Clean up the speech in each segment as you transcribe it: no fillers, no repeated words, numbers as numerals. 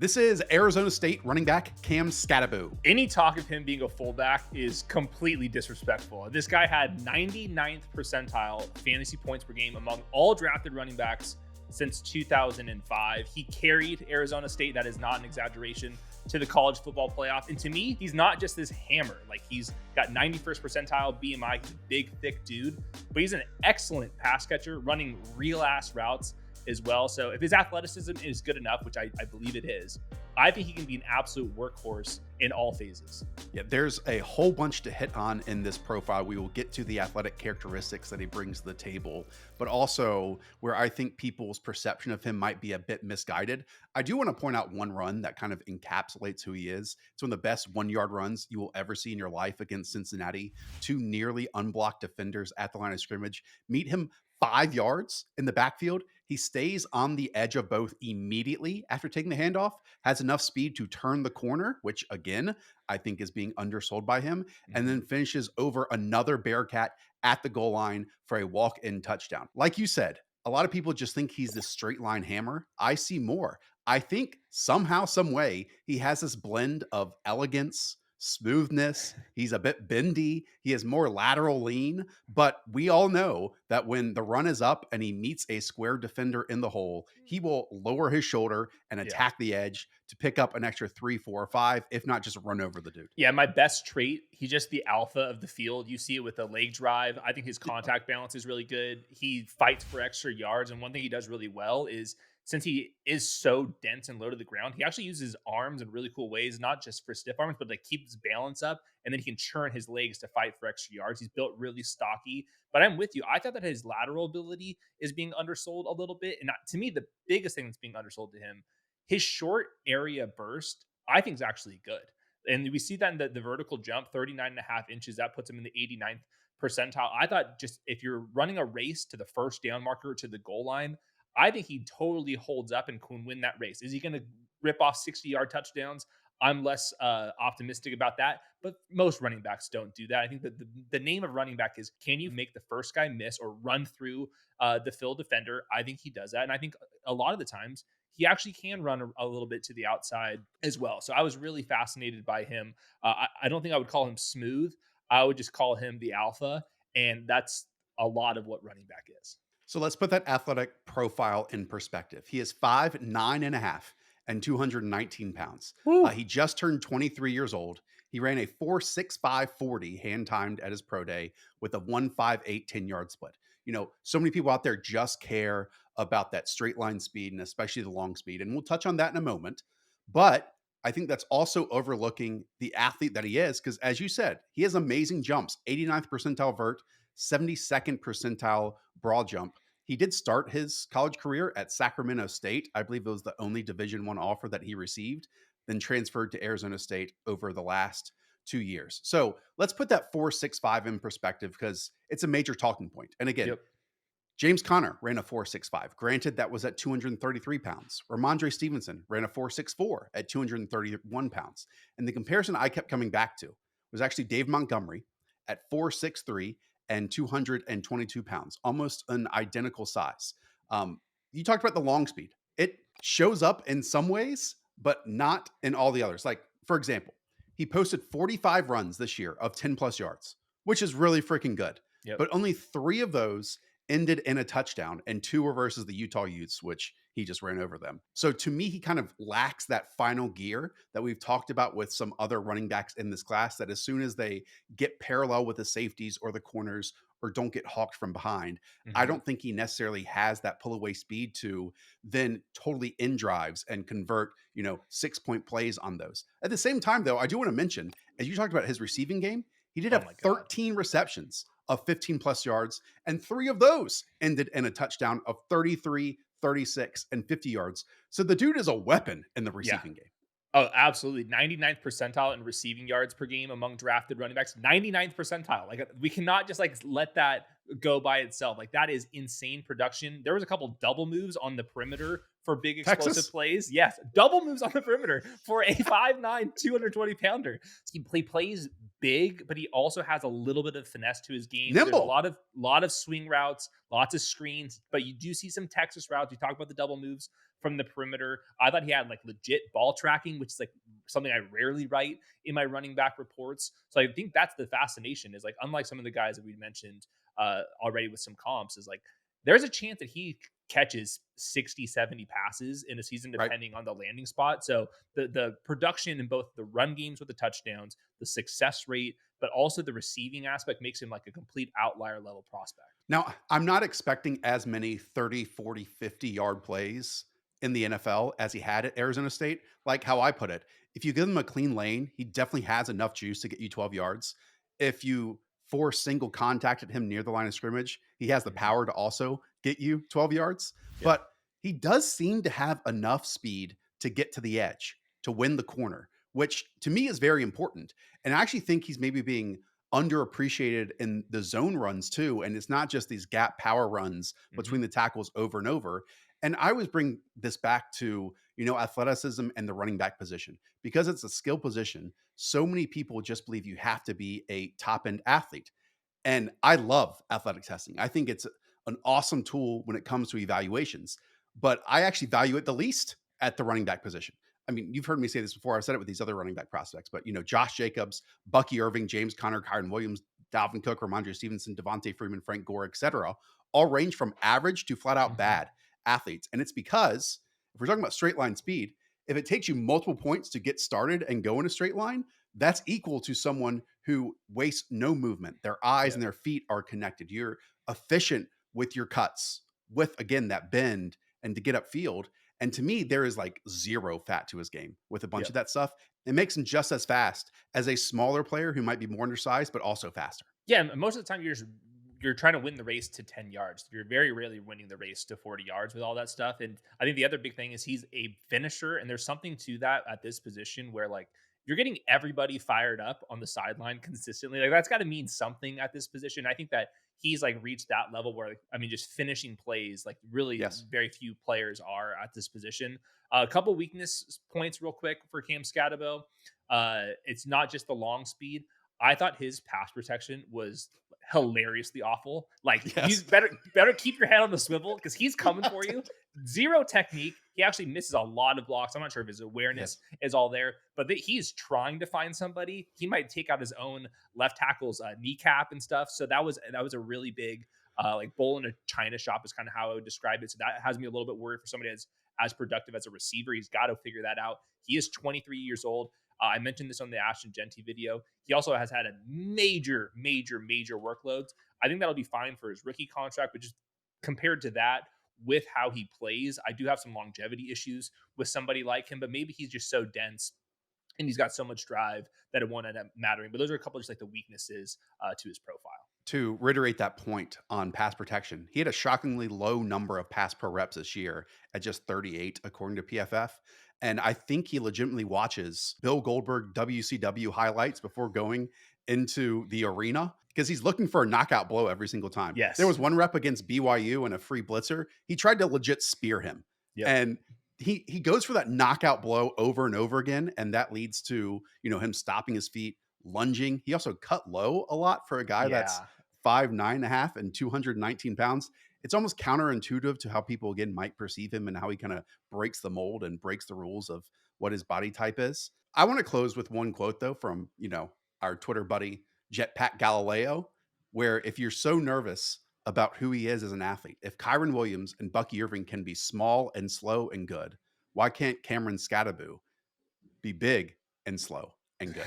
This is Arizona State running back Cam Skattebo. Any talk of him being a fullback is completely disrespectful. This guy had 99th percentile fantasy points per game among all drafted running backs since 2005. He carried Arizona State, that is not an exaggeration, to the college football playoff. And to me, he's not just this hammer. Like, he's got 91st percentile BMI. He's a big, thick dude, but he's an excellent pass catcher, running real ass routes as well. So if his athleticism is good enough, which I believe it is, I think he can be an absolute workhorse in all phases. Yeah, there's a whole bunch to hit on in this profile. We will get to the athletic characteristics that he brings to the table, but also where I think people's perception of him might be a bit misguided. I do want to point out one run that kind of encapsulates who he is. It's one of the best 1-yard runs you will ever see in your life against Cincinnati. Two nearly unblocked defenders at the line of scrimmage meet him 5 yards in the backfield. He stays on the edge of both immediately after taking the handoff, has enough speed to turn the corner, which again, I think is being undersold by him, and then finishes over another Bearcat at the goal line for a walk-in touchdown. Like you said, a lot of people just think he's this straight line hammer. I see more. I think somehow, some way, he has this blend of elegance, smoothness. He's a bit bendy. He has more lateral lean, but we all know that when the run is up and he meets a square defender in the hole, he will lower his shoulder and attack the edge to pick up an extra 3, 4, or 5, if not just run over the dude. Yeah, my best trait, he's just the alpha of the field. You see it with the leg drive. I think his contact balance is really good. He fights for extra yards. And one thing he does really well is, since he is so dense and low to the ground, he actually uses his arms in really cool ways, not just for stiff arms, but to keep his balance up, and then he can churn his legs to fight for extra yards. He's built really stocky, but I'm with you. I thought that his lateral ability is being undersold a little bit. And to me, the biggest thing that's being undersold to him, his short area burst, I think is actually good. And we see that in the vertical jump, 39.5 inches, that puts him in the 89th percentile. I thought, just if you're running a race to the first down marker to the goal line, I think he totally holds up and can win that race. Is he going to rip off 60-yard touchdowns? I'm less optimistic about that, but most running backs don't do that. I think that the name of running back is, can you make the first guy miss or run through the fill defender? I think he does that. And I think a lot of the times he actually can run a little bit to the outside as well. So I was really fascinated by him. I don't think I would call him smooth. I would just call him the alpha. And that's a lot of what running back is. So let's put that athletic profile in perspective. He is 5'9.5" and 219 pounds. He just turned 23 years old. He ran a 4.65 40 hand timed at his pro day with a 1.58 10-yard split. You know, so many people out there just care about that straight line speed and especially the long speed. And we'll touch on that in a moment. But I think that's also overlooking the athlete that he is, because as you said, he has amazing jumps, 89th percentile vert, 72nd percentile broad jump. He did start his college career at Sacramento State. I believe it was the only Division I offer that he received, then transferred to Arizona State over the last 2 years. So let's put that 4.65 in perspective, because it's a major talking point. And again, James Conner ran a 4.65. Granted, that was at 233 pounds. Ramondre Stevenson ran a 4.64 at 231 pounds. And the comparison I kept coming back to was actually Dave Montgomery at 4.63 and 222 pounds, almost an identical size. You talked about the long speed. It shows up in some ways, but not in all the others. Like, for example, he posted 45 runs this year of 10 plus yards, which is really freaking good. But only 3 of those ended in a touchdown, and 2 were versus the Utah Utes, which he just ran over them. So to me, he kind of lacks that final gear that we've talked about with some other running backs in this class, that as soon as they get parallel with the safeties or the corners or don't get hawked from behind, I don't think he necessarily has that pull away speed to then totally in drives and convert, 6-point plays on those. At the same time, though, I do want to mention, as you talked about his receiving game, he did have 13 receptions of 15 plus yards, and 3 of those ended in a touchdown of 33, 36, and 50 yards. So the dude is a weapon in the receiving game. Oh, absolutely. 99th percentile in receiving yards per game among drafted running backs. 99th percentile. Like, we cannot just let that go by itself. Like, that is insane production. There was a couple double moves on the perimeter for big explosive plays. Yes, double moves on the perimeter for a 5'9", 220 pounder. He plays big, but he also has a little bit of finesse to his game. There's a Nimble. lot of swing routes, lots of screens, but you do see some Texas routes. You talk about the double moves from the perimeter. I thought he had like legit ball tracking, which is like something I rarely write in my running back reports. So I think that's the fascination, is like, unlike some of the guys that we mentioned already with some comps, is like there's a chance that he catches 60, 70 passes in a season, Right. depending on the landing spot. So the production in both the run games with the touchdowns, the success rate, but also the receiving aspect makes him like a complete outlier level prospect. Now, I'm not expecting as many 30, 40, 50-yard plays in the NFL as he had at Arizona State. Like how I put it, if you give him a clean lane, he definitely has enough juice to get you 12 yards. If you force single contact at him near the line of scrimmage, he has the Mhm. power to also get you 12 yards. Yeah. But he does seem to have enough speed to get to the edge, to win the corner, which to me is very important. And I actually think he's maybe being underappreciated in the zone runs too. And it's not just these gap power runs Mhm. between the tackles over and over. And I always bring this back to, athleticism and the running back position because it's a skill position. So many people just believe you have to be a top end athlete. And I love athletic testing. I think it's an awesome tool when it comes to evaluations, but I actually value it the least at the running back position. I mean, you've heard me say this before. I've said it with these other running back prospects, but Josh Jacobs, Bucky Irving, James Conner, Kyron Williams, Dalvin Cook, Ramondre Stevenson, Devontae Freeman, Frank Gore, etc., all range from average to flat out Mhm. bad athletes. And it's because if we're talking about straight line speed, if it takes you multiple points to get started and go in a straight line, that's equal to someone who wastes no movement. Their eyes Yeah. and their feet are connected. You're efficient with your cuts, with again that bend and to get upfield. And to me, there is like zero fat to his game with a bunch Yeah. of that stuff. It makes him just as fast as a smaller player who might be more undersized, but also faster. Yeah, and most of the time you're trying to win the race to 10 yards. You're very rarely winning the race to 40 yards with all that stuff. And I think the other big thing is he's a finisher, and there's something to that at this position where like you're getting everybody fired up on the sideline consistently. Like that's got to mean something at this position. I think that he's like reached that level where like, I mean, just finishing plays like really Yes. very few players are at this position. A couple weakness points real quick for Cam Skattebo. It's not just the long speed. I thought his pass protection was hilariously awful. Like you Yes. better keep your head on the swivel because he's coming for you. Zero technique. He actually misses a lot of blocks. I'm not sure if his awareness Yes. is all there, but he's trying to find somebody. He might take out his own left tackle's kneecap and stuff. So that was a really big like bull in a china shop is kind of how I would describe it. So that has me a little bit worried for somebody that's as productive as a receiver. He's got to figure that out. He is 23 years old. I mentioned this on the Ashton Genty video. He also has had a major, major, major workloads. I think that'll be fine for his rookie contract, but just compared to that, with how he plays, I do have some longevity issues with somebody like him, but maybe he's just so dense and he's got so much drive that it won't end up mattering. But those are a couple of just like the weaknesses to his profile. To reiterate that point on pass protection, he had a shockingly low number of pass pro reps this year at just 38, according to PFF. And I think he legitimately watches Bill Goldberg WCW highlights before going into the arena because he's looking for a knockout blow every single time. There Yes. was one rep against BYU and a free blitzer. He tried to legit spear him. Yep. And he goes for that knockout blow over and over again. And that leads to, him stopping his feet, lunging. He also cut low a lot for a guy that's Yeah. 5'9.5" and 219 pounds. It's almost counterintuitive to how people again might perceive him and how he kind of breaks the mold and breaks the rules of what his body type is. I want to close with one quote though from, our Twitter buddy Jetpack Galileo, where if you're so nervous about who he is as an athlete, if Kyron Williams and Bucky Irving can be small and slow and good, why can't Cameron Skattebo be big and slow and good?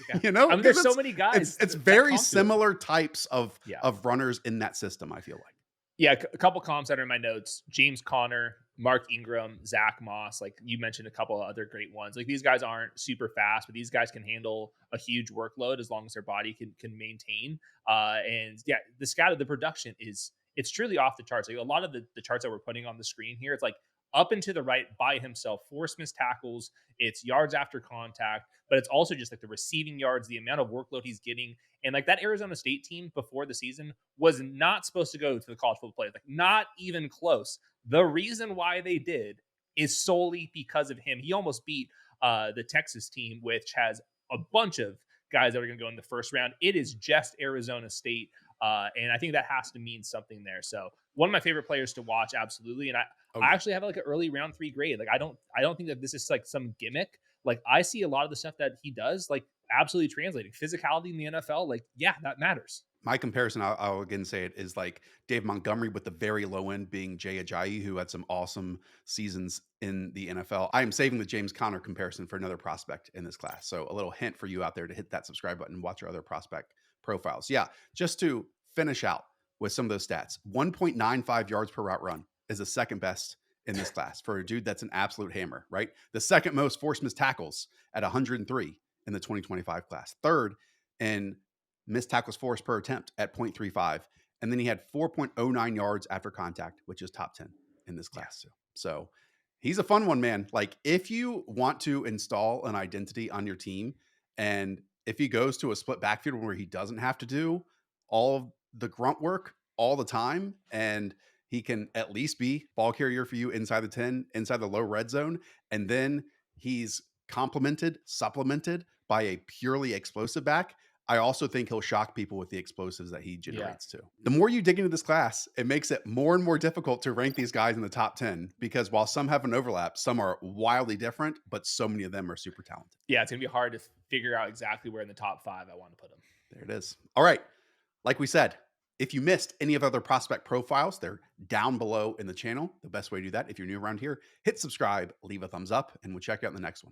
Yeah. I mean, Because there's so it's many it's guys it's that very comp to him. similar types of Yeah. runners in that system, I feel like. Yeah, a couple comps that are in my notes: James Conner, Mark Ingram, Zach Moss. Like you mentioned, a couple of other great ones. Like these guys aren't super fast, but these guys can handle a huge workload as long as their body can maintain. And yeah, the production is it's truly off the charts. Like a lot of the charts that we're putting on the screen here, it's like up and to the right by himself, force missed tackles, it's yards after contact, but it's also just like the receiving yards, the amount of workload he's getting. And like that Arizona State team before the season was not supposed to go to the college football playoff, like not even close. The reason why they did is solely because of him. He almost beat the Texas team, which has a bunch of guys that are going to go in the first round. It is just Arizona State. And I think that has to mean something there. So one of my favorite players to watch, absolutely. And Oh, I yeah. actually have like an early round 3 grade. Like I don't think that this is like some gimmick. Like I see a lot of the stuff that he does, like absolutely translating physicality in the NFL. Like, yeah, that matters. My comparison, I'll again say it, is like Dave Montgomery with the very low end being Jay Ajayi, who had some awesome seasons in the NFL. I am saving the James Conner comparison for another prospect in this class. So a little hint for you out there to hit that subscribe button and watch our other prospect profiles. Yeah, just to finish out with some of those stats, 1.95 yards per route run is the second best in this class for a dude that's an absolute hammer, right? The second most forced missed tackles at 103 in the 2025 class. Third in missed tackles forced per attempt at 0.35. And then he had 4.09 yards after contact, which is top 10 in this class too. So he's a fun one, man. Like if you want to install an identity on your team, and if he goes to a split backfield where he doesn't have to do all of the grunt work all the time, and he can at least be ball carrier for you inside the 10, inside the low red zone, and then he's supplemented by a purely explosive back, I also think he'll shock people with the explosives that he generates too. The more you dig into this class, it makes it more and more difficult to rank these guys in the top 10 because while some have an overlap, some are wildly different, but so many of them are super talented. Yeah, it's going to be hard to figure out exactly where in the top 5 I want to put him. There it is. All right. Like we said, if you missed any of other prospect profiles, they're down below in the channel. The best way to do that, if you're new around here, hit subscribe, leave a thumbs up, and we'll check you out in the next one.